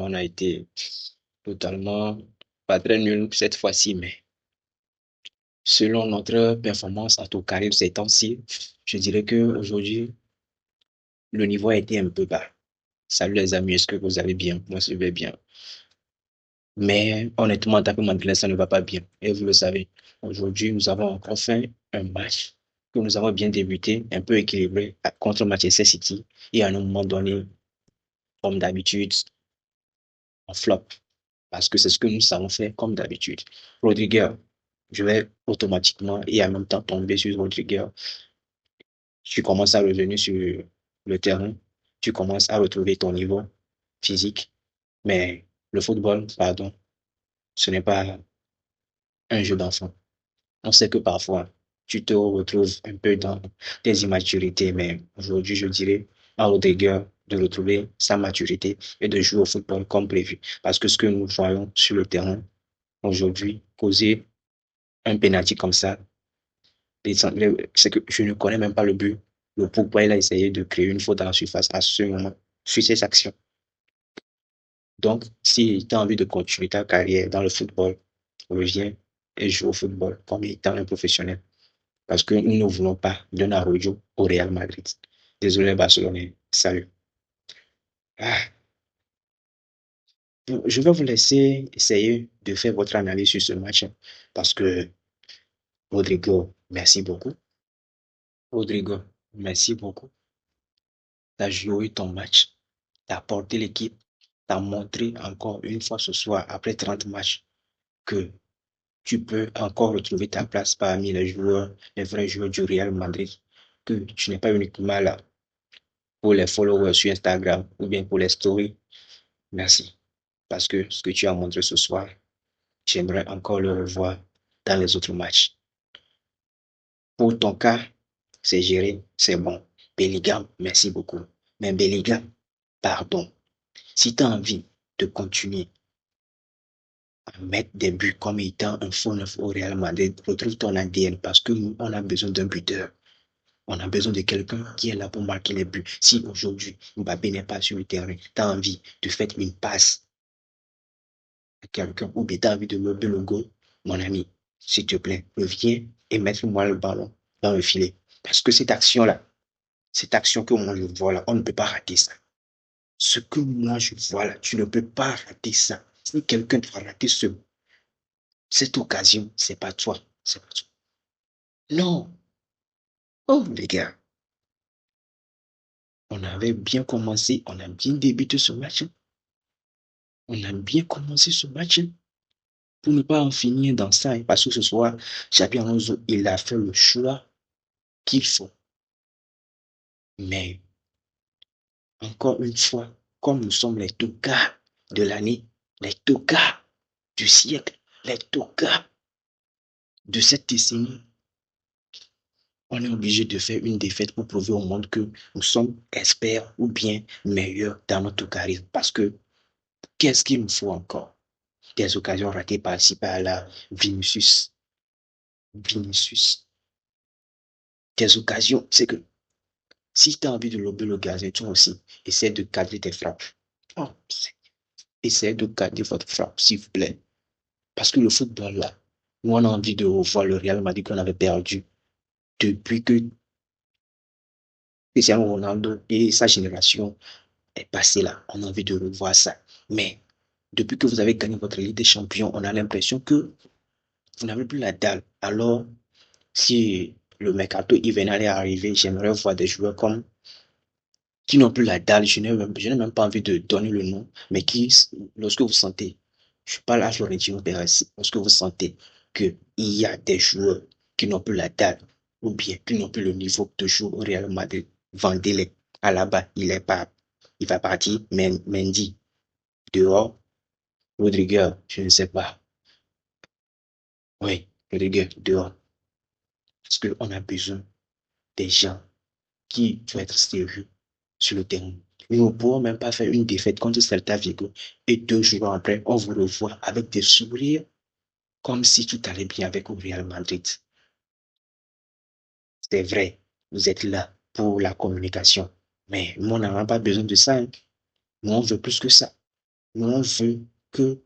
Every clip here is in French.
on a été totalement pas très nul cette fois-ci, mais selon notre performance à tout carré ces temps-ci, je dirais que aujourd'hui le niveau a été un peu bas. Salut les amis, est-ce que vous allez bien? Moi, je vais bien. Mais honnêtement, en tant que Madrid, ça ne va pas bien. Et vous le savez, aujourd'hui, nous avons encore fait un match que nous avons bien débuté, un peu équilibré contre Manchester City. Et à un moment donné, comme d'habitude, on flop. Parce que c'est ce que nous savons faire comme d'habitude. Rodriguez, je vais automatiquement et en même temps tomber sur Rodriguez. Tu commences à revenir sur le terrain. Tu commences à retrouver ton niveau physique. Mais le football, pardon, ce n'est pas un jeu d'enfant. On sait que parfois, tu te retrouves un peu dans tes immaturités, mais aujourd'hui, je dirais à Rodriguez de retrouver sa maturité et de jouer au football comme prévu. Parce que ce que nous voyons sur le terrain aujourd'hui, causer un penalty comme ça, c'est que je ne connais même pas le but. Le pourquoi il a essayé de créer une faute dans la surface à ce moment, sur ces actions. Donc, si tu as envie de continuer ta carrière dans le football, reviens et joue au football comme étant un professionnel. Parce que nous ne voulons pas d'un Arroyo au Real Madrid. Désolé, Barcelonais. Salut. Ah, je vais vous laisser essayer de faire votre analyse sur ce match parce que Rodrigo, merci beaucoup. Rodrigo, merci beaucoup. Tu as joué ton match, tu as porté l'équipe, tu as montré encore une fois ce soir, après 30 matchs, que tu peux encore retrouver ta place parmi les joueurs, les vrais joueurs du Real Madrid, que tu n'es pas uniquement là pour les followers sur Instagram ou bien pour les stories. Merci. Parce que ce que tu as montré ce soir, j'aimerais encore le revoir dans les autres matchs. Pour ton cas, c'est géré, c'est bon. Bellingham, merci beaucoup. Mais Bellingham, pardon. Si tu as envie de continuer à mettre des buts comme étant un faux neuf au Real Madrid, retrouve ton ADN parce que nous, on a besoin d'un buteur. On a besoin de quelqu'un qui est là pour marquer les buts. Si aujourd'hui, Mbappé n'est pas sur le terrain, tu as envie de faire une passe à quelqu'un ou bien tu as envie de meubler le goal, mon ami, s'il te plaît, reviens et mets-moi le ballon dans le filet. Parce que cette action-là, cette action que moi je vois là, on ne peut pas rater ça. Ce que moi je vois là, tu ne peux pas rater ça. Si quelqu'un doit rater cette occasion, c'est pas toi. C'est pas toi. Non. Oh, les gars, on avait bien commencé, on a bien débuté ce match. On a bien commencé ce match pour ne pas en finir dans ça. Parce que ce soir, Xabi Alonso, il a fait le choix qu'il faut. Mais encore une fois, comme nous sommes les tocards de l'année, les tocards du siècle, les tocards de cette décennie, on est obligé de faire une défaite pour prouver au monde que nous sommes experts ou bien meilleurs dans notre charisme. Parce que qu'est-ce qu'il nous faut encore? Des occasions ratées par-ci, par-là. Vinicius. Vinicius. Des occasions, c'est que si tu as envie de lober le gazon, toi aussi, essaie de cadrer tes frappes. Oh, essaie de cadrer votre frappe, s'il vous plaît. Parce que le football, là, nous, on a envie de revoir le Real Madrid qu'on avait perdu depuis que Cristiano Ronaldo et sa génération est passée là. On a envie de revoir ça. Mais depuis que vous avez gagné votre Ligue des Champions, on a l'impression que vous n'avez plus la dalle. Alors, si le mercato hivernal est arrivé, j'aimerais voir des joueurs comme qui n'ont plus la dalle. Je n'ai même pas envie de donner le nom, mais qui, lorsque vous sentez, je parle à Florentino Pérez, lorsque vous sentez qu'il y a des joueurs qui n'ont plus la dalle, ou bien qui n'ont plus le niveau de jouer au Real Madrid, vendez-les. À la bas, il est pas, il va partir, mais Mendy, dehors, Rodriguez, je ne sais pas. Oui, Rodriguez, dehors. Parce qu'on a besoin des gens qui vont être sérieux sur le terrain. Nous ne pouvons même pas faire une défaite contre Celta Vigo et 2 jours après, on vous revoit avec des sourires comme si tout allait bien avec le Real Madrid. C'est vrai, vous êtes là pour la communication, mais nous, on n'a pas besoin de ça. Hein. Nous, on veut plus que ça. Nous, on veut que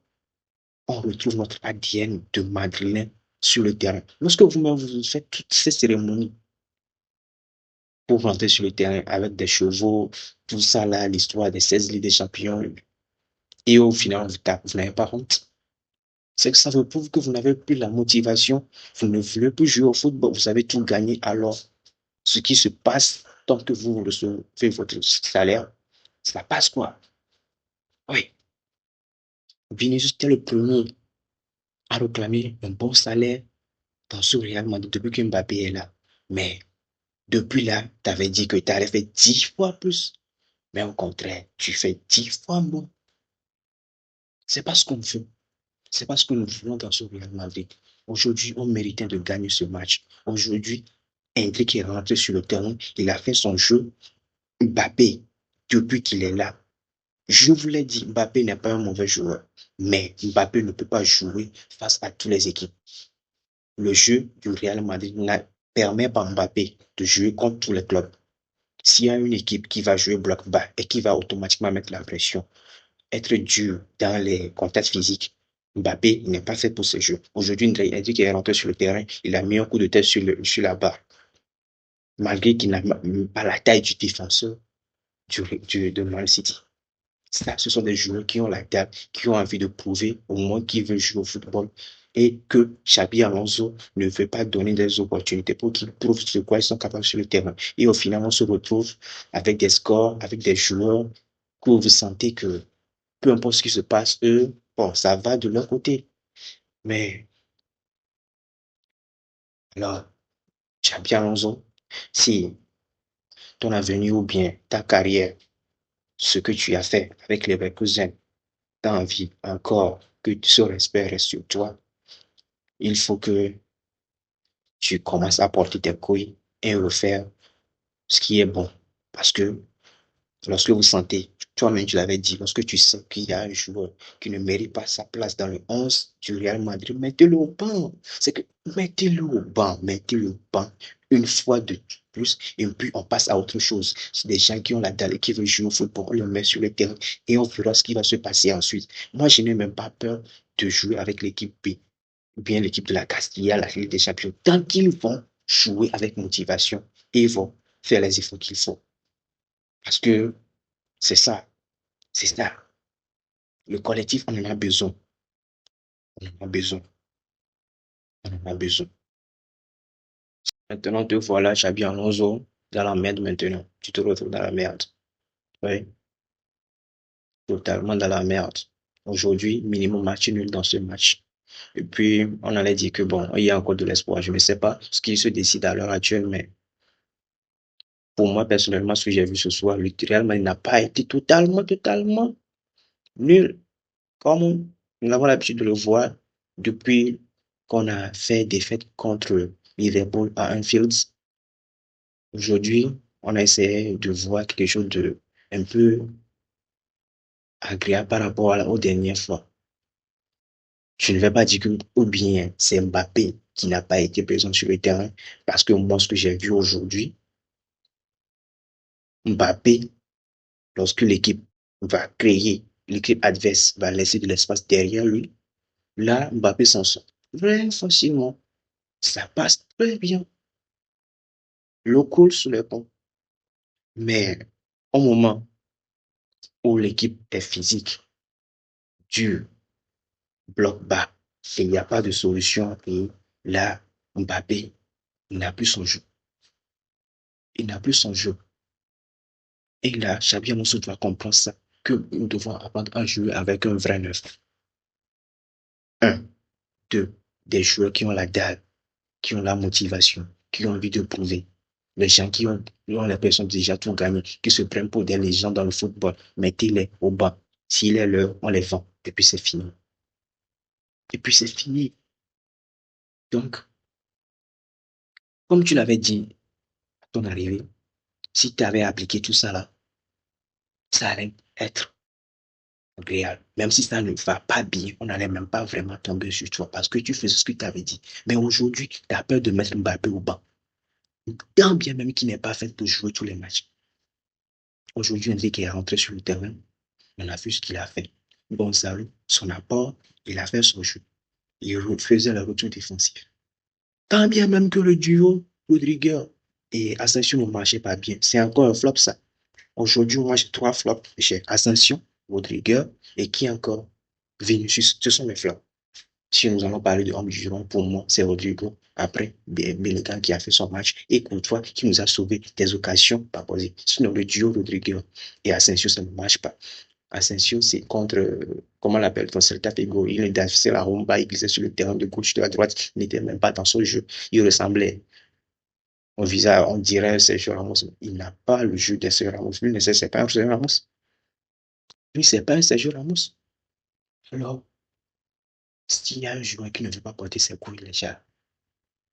on retrouve notre ADN de Madrilène sur le terrain. Lorsque vous-même vous faites toutes ces cérémonies pour rentrer sur le terrain avec des chevaux, tout ça là, l'histoire des 16 Ligues des Champions, et au final, vous tape, vous n'avez pas honte. C'est que ça vous prouve que vous n'avez plus la motivation, vous ne voulez plus jouer au football, vous avez tout gagné. Alors, ce qui se passe tant que vous recevez votre salaire, ça passe quoi? Oui, Vinicius était le premier à réclamer un bon salaire dans ce Real Madrid depuis que Mbappé est là. Mais depuis là, tu avais dit que tu allais faire 10 fois plus. Mais au contraire, tu fais 10 fois moins. C'est pas ce qu'on veut. C'est pas ce que nous voulons dans ce Real Madrid. Aujourd'hui, on méritait de gagner ce match. Aujourd'hui, Hendrick est rentré sur le terrain. Il a fait son jeu. Mbappé, depuis qu'il est là, je vous l'ai dit, Mbappé n'est pas un mauvais joueur. Mais Mbappé ne peut pas jouer face à toutes les équipes. Le jeu du Real Madrid ne permet pas à Mbappé de jouer contre tous les clubs. S'il y a une équipe qui va jouer bloc bas et qui va automatiquement mettre la pression, être dur dans les contacts physiques, Mbappé n'est pas fait pour ce jeu. Aujourd'hui, il dit qu'il est rentré sur le terrain, il a mis un coup de tête sur la barre, malgré qu'il n'a pas la taille du défenseur de Man City. Ça, ce sont des joueurs qui ont la table, qui ont envie de prouver au moins qu'ils veulent jouer au football et que Xabi Alonso ne veut pas donner des opportunités pour qu'ils prouvent ce quoi ils sont capables sur le terrain. Et au final, on se retrouve avec des scores, avec des joueurs que vous sentez que peu importe ce qui se passe, eux, bon, ça va de leur côté. Mais alors, Xabi Alonso, si ton avenir ou bien ta carrière, ce que tu as fait avec les Leverkusen, t'as envie encore que ce respect reste sur toi, il faut que tu commences à porter tes couilles et refaire ce qui est bon. Parce que lorsque vous sentez, toi-même tu l'avais dit, lorsque tu sais qu'il y a un joueur qui ne mérite pas sa place dans le 11 du Real Madrid, mettez-le au banc. C'est que mettez-le au banc, mettez-le au banc une fois de plus, et puis on passe à autre chose. C'est des gens qui ont la dalle et qui veulent jouer au football, on le met sur le terrain et on verra ce qui va se passer ensuite. Moi, je n'ai même pas peur de jouer avec l'équipe B, ou bien l'équipe de la Castilla, la Ligue des Champions, tant qu'ils vont jouer avec motivation et ils vont faire les efforts qu'il faut. Parce que c'est ça, c'est ça. Le collectif, on en a besoin. On en a besoin. On en a besoin. Maintenant, te voilà, Xabi Alonso, dans la merde maintenant. Tu te retrouves dans la merde. Oui, totalement dans la merde. Aujourd'hui, minimum match nul dans ce match. Et puis, on allait dire que bon, il y a encore de l'espoir. Je ne sais pas ce qui se décide à l'heure actuelle, mais pour moi, personnellement, ce que j'ai vu ce soir, le Real Madrid n'a pas été totalement nul. Comme nous avons l'habitude de le voir depuis qu'on a fait des fêtes contre Liverpool à Anfield. Aujourd'hui, on a essayé de voir quelque chose de un peu agréable par rapport aux dernières fois. Je ne vais pas dire que, ou bien c'est Mbappé qui n'a pas été présent sur le terrain, parce que moi, ce que j'ai vu aujourd'hui, Mbappé, lorsque l'équipe va créer, l'équipe adverse va laisser de l'espace derrière lui, là, Mbappé s'en sort très facilement. Ça passe très bien. L'eau coule sous les ponts. Mais au moment où l'équipe est physique, dure, bloc bas, et il n'y a pas de solution, et là, Mbappé, il n'a plus son jeu. Il n'a plus son jeu. Et là, Xabi Alonso doit comprendre ça, que nous devons apprendre à jouer avec un vrai neuf. Un, deux, des joueurs qui ont la dalle, qui ont la motivation, qui ont envie de prouver. Les gens qui ont l'impression de déjà tout gagner, qui se prennent pour des légendes dans le football, mettez-les au bas. S'il est l'heure, on les vend. Et puis c'est fini. Et puis c'est fini. Donc, comme tu l'avais dit à ton arrivée, si tu avais appliqué tout ça là, ça allait être agréable. Même si ça ne va pas bien, on n'allait même pas vraiment tomber sur toi parce que tu faisais ce que tu avais dit. Mais aujourd'hui, tu as peur de mettre Mbappé au banc. Tant bien même qu'il n'est pas fait pour jouer tous les matchs. Aujourd'hui, Enrique est rentré sur le terrain. On a vu ce qu'il a fait. Gonzalo, son apport, il a fait son jeu. Il faisait la retour défensive. Tant bien même que le duo Rodriguez et Asensio ne marchait pas bien. C'est encore un flop, ça. Aujourd'hui, moi, j'ai trois flops. J'ai Asensio, Rodriguez et qui encore? Vinicius. Ce sont mes flops. Si nous allons parler de homme du jour, pour moi, c'est Rodrigo. Après, Bellingham qui a fait son match et Courtois qui nous a sauvé des occasions pas posées. Sinon, le duo Rodrigo et Asensio, ça ne marche pas. Asensio, c'est contre, comment l'appelle-t-on, Celta Figo. Il est c'est la rumba, il glissait sur le terrain de gauche, de la droite. Il n'était même pas dans son jeu. Il ressemblait au visage, on dirait Sergio Ramos. Il n'a pas le jeu de Sergio Ramos. Lui, c'est pas un Sergio Ramos. Lui, c'est pas un Sergio Ramos. Alors, s'il y a un joueur qui ne veut pas porter ses couilles, les gars,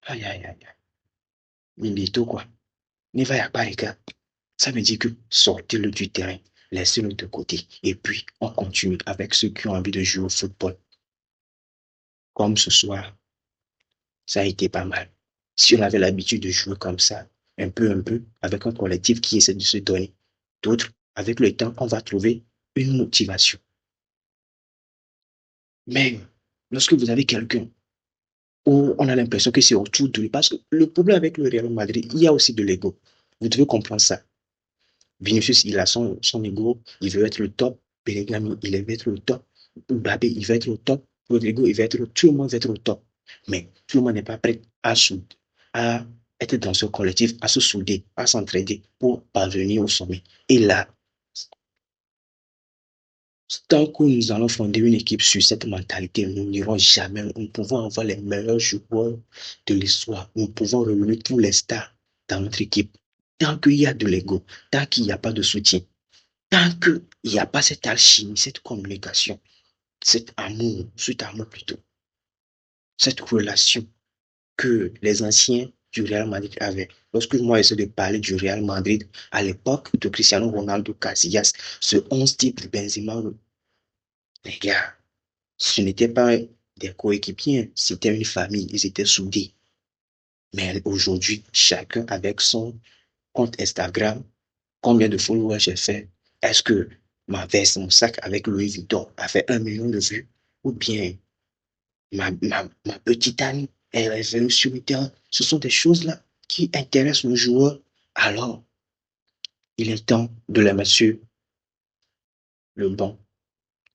aïe, aïe, aïe, aïe. Milito, quoi. Ne va pas, les gars. Ça veut dire que sortez-le du terrain, laissez-le de côté. Et puis, on continue avec ceux qui ont envie de jouer au football. Comme ce soir, ça a été pas mal. Si on avait l'habitude de jouer comme ça, un peu, avec un collectif qui essaie de se donner, d'autres, avec le temps, on va trouver une motivation. Mais lorsque vous avez quelqu'un où on a l'impression que c'est autour de lui, parce que le problème avec le Real Madrid, il y a aussi de l'ego. Vous devez comprendre ça. Vinicius, il a son ego, il veut être le top. Bellingham, il veut être le top. Mbappé, il veut être le top. Rodrigo, il veut être le tout le monde veut être le top. Mais tout le monde n'est pas prêt à être dans ce collectif, à se souder, à s'entraider pour parvenir au sommet. Et là, tant que nous allons fonder une équipe sur cette mentalité, nous n'irons jamais. Nous pouvons avoir les meilleurs joueurs de l'histoire. Nous pouvons revenir tous les stars dans notre équipe. Tant qu'il y a de l'ego, tant qu'il n'y a pas de soutien, tant qu'il n'y a pas cette alchimie, cette communication, cet amour plutôt, cette relation que les anciens du Real Madrid avaient. Lorsque moi j'essaie de parler du Real Madrid à l'époque de Cristiano Ronaldo Casillas, ce 11 type Benzema, les gars, ce n'était pas des coéquipiers, c'était une famille, ils étaient soudés. Mais aujourd'hui, chacun avec son compte Instagram, combien de followers j'ai fait? Est-ce que ma veste, mon sac avec Louis Vuitton a fait 1 million de vues? Ou bien ma petite amie, elle est venue sur le terrain. Ce sont des choses-là qui intéressent le joueur. Alors, il est temps de les mettre sur le banc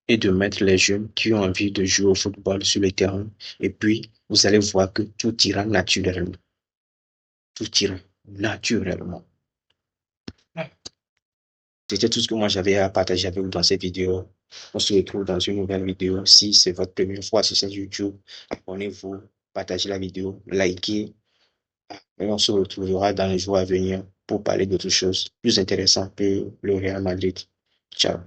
et de mettre les jeunes qui ont envie de jouer au football sur le terrain. Et puis, vous allez voir que tout ira naturellement. Tout ira naturellement. C'était tout ce que moi j'avais à partager avec vous dans cette vidéo. On se retrouve dans une nouvelle vidéo. Si c'est votre première fois sur cette YouTube, abonnez-vous, partagez la vidéo, likez. Et on se retrouvera dans les jours à venir pour parler d'autres choses plus intéressantes que le Real Madrid. Ciao.